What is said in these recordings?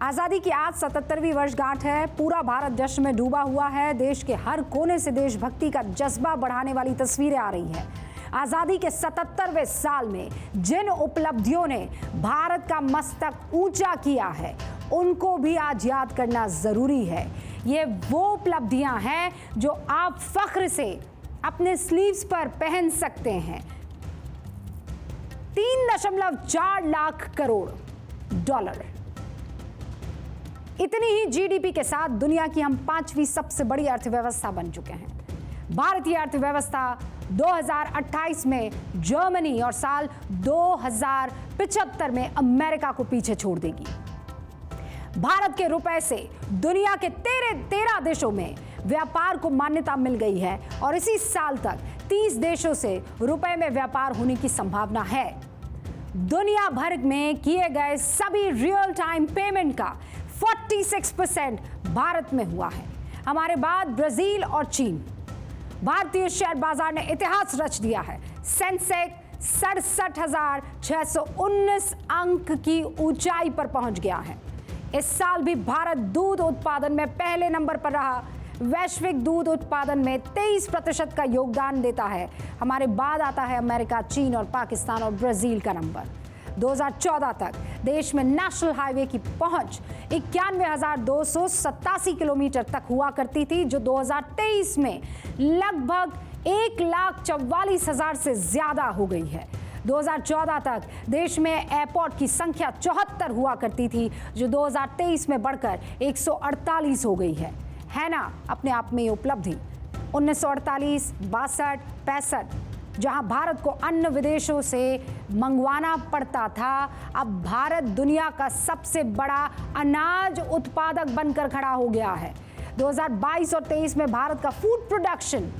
आज़ादी की आज 77वीं वर्षगांठ है। पूरा भारत जश्न में डूबा हुआ है। देश के हर कोने से देशभक्ति का जज्बा बढ़ाने वाली तस्वीरें आ रही हैं। आज़ादी के 77वें साल में जिन उपलब्धियों ने भारत का मस्तक ऊंचा किया है, उनको भी आज याद करना जरूरी है। ये वो उपलब्धियां हैं जो आप फख्र से अपने स्लीव्स पर पहन सकते हैं। 3.4 लाख करोड़ डॉलर, इतनी ही जीडीपी के साथ दुनिया की हम 5वीं सबसे बड़ी अर्थव्यवस्था बन चुके हैं। भारतीय अर्थव्यवस्था 2028 में जर्मनी और साल 2075 में अमेरिका को पीछे छोड़ देगी। भारत के रुपए से दुनिया के 13 देशों में व्यापार को मान्यता मिल गई है और इसी साल तक 30 देशों से रुपए में व्यापार होने की संभावना है। दुनिया भर में किए गए सभी रियल टाइम पेमेंट का 46% भारत में हुआ है। हमारे बाद ब्राजील और चीन। भारतीय शेयर बाजार ने इतिहास रच दिया है। सेंसेक्स 67,619 अंक की ऊंचाई पर पहुंच गया है। इस साल भी भारत दूध उत्पादन में पहले नंबर पर रहा। वैश्विक दूध उत्पादन में 23% का योगदान देता है। हमारे बाद आता है अमेरिका, चीन और पाकिस्तान और ब्राजील का नंबर। 2014 तक देश में नेशनल हाईवे की पहुंच 91,287 किलोमीटर तक हुआ करती थी, जो 2023 में लगभग 1,44,000 से ज्यादा हो गई है। 2014 तक देश में एयरपोर्ट की संख्या 74 हुआ करती थी, जो 2023 में बढ़कर 148 हो गई है ना अपने आप में ये उपलब्धि। 1948, 62, 65 जहां भारत को अन्न विदेशों से मंगवाना पड़ता था, अब भारत दुनिया का सबसे बड़ा अनाज उत्पादक बनकर खड़ा हो गया है। 2022 और 23 में भारत का फूड प्रोडक्शन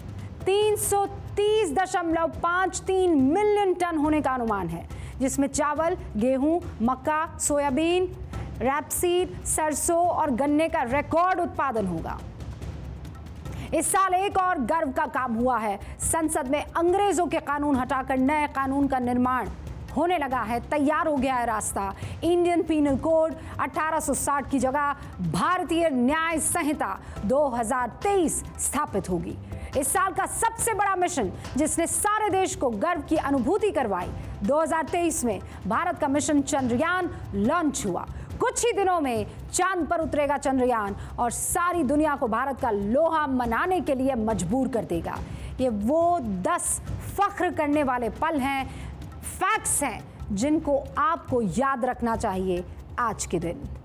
330.53 मिलियन टन होने का अनुमान है, जिसमें चावल, गेहूं, मक्का, सोयाबीन, रैपसीड, सरसों और गन्ने का रिकॉर्ड उत्पादन होगा। इस साल एक और गर्व का काम हुआ है। संसद में अंग्रेजों के कानून हटाकर नए कानून का निर्माण होने लगा है। तैयार हो गया है रास्ता। इंडियन पीनल कोड 1860 की जगह भारतीय न्याय संहिता 2023 स्थापित होगी। इस साल का सबसे बड़ा मिशन जिसने सारे देश को गर्व की अनुभूति करवाई, 2023 में भारत का मिशन चंद्रयान लॉन्च हुआ। कुछ ही दिनों में चांद पर उतरेगा चंद्रयान और सारी दुनिया को भारत का लोहा मनाने के लिए मजबूर कर देगा। ये वो 10 फख्र करने वाले पल हैं, फैक्ट्स हैं, जिनको आपको याद रखना चाहिए आज के दिन।